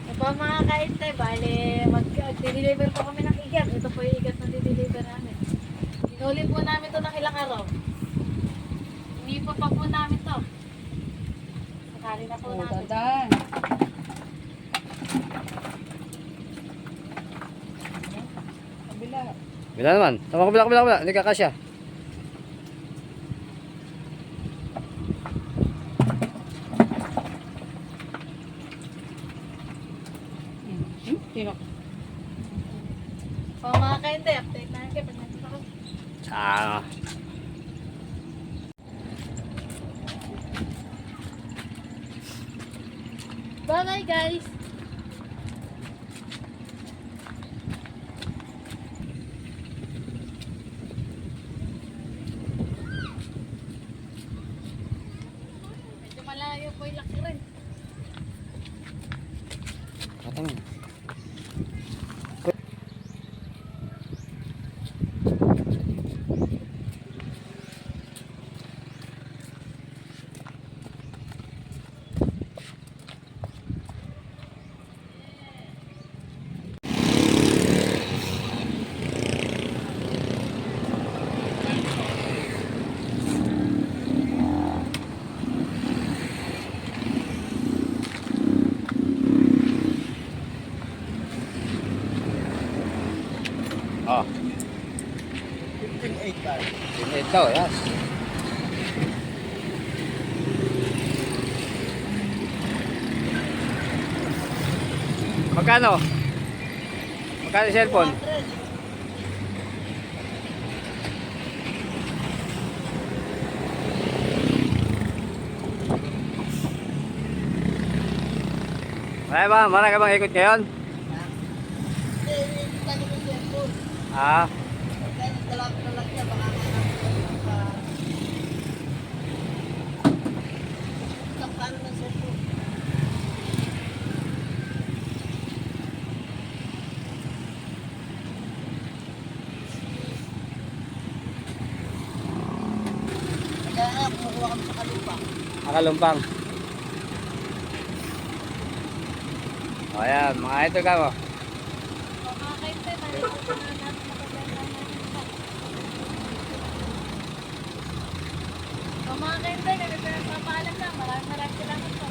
Ito mga kainte, bali mag-deliver po kami ng igat. Ito po yung igat na deliver namin. Inuli po namin to ng ilang araw. Inipo pa po namin to. Sakali na po namin. Tandaan. Kabila. Bila naman. Tama kabila. Hindi ka kasya. Sino? So mga kainte, update namin kayo pag nandito kami. Ah. Bye-bye guys! Medyo malayo po yung laki rin. Katang. Oh. 15.8 ba? Ito, yes. Magkano? Magkano yung cellphone? 200. Marami ka bang ikot ngayon? Hindi pa naman yung cellphone. Ah, Kaya dalawang lalaki na baka kapano ng cellphone. Kaya kumukuha kami sa kalupa. Makalumpang. O yan, mga ito ka mo. Mga kainte, nalilito na natin nakabenta natin ito. So mga kainte, kami pinagpapaalam lang. Maraming salamat po.